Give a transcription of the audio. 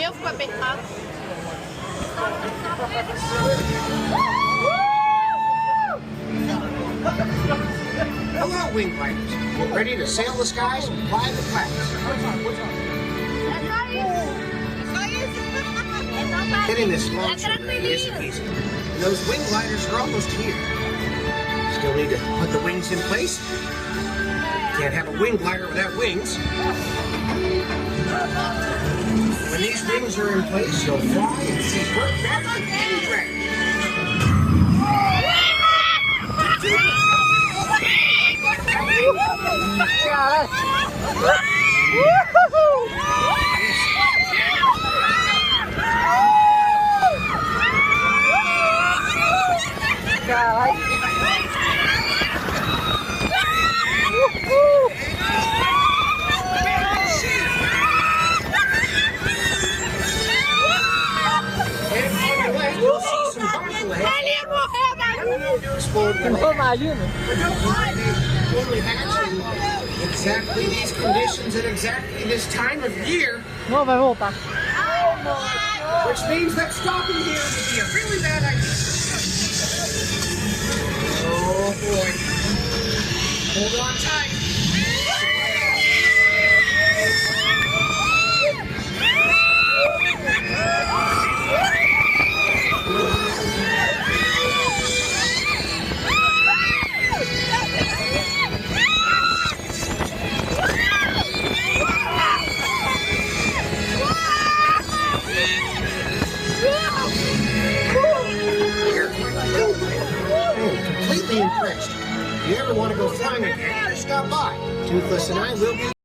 meu ficou apertado. Hello, wing gliders. Get ready to sail the skies and fly the clouds. Hitting this launch isn't easy. And those wing gliders are almost here. Still need to put the wings in place. Can't have a wing glider without wings. When these wings are in place, you'll fly and see work better than any dragon. Imagina. Only hatch in exactly these conditions at exactly this time of year. Não, vai voltar. Which means that stopping here would be a really bad idea. Oh boy. Hold on tight. Completely impressed. If you ever want to go flying again, just stop by. Toothless and I will be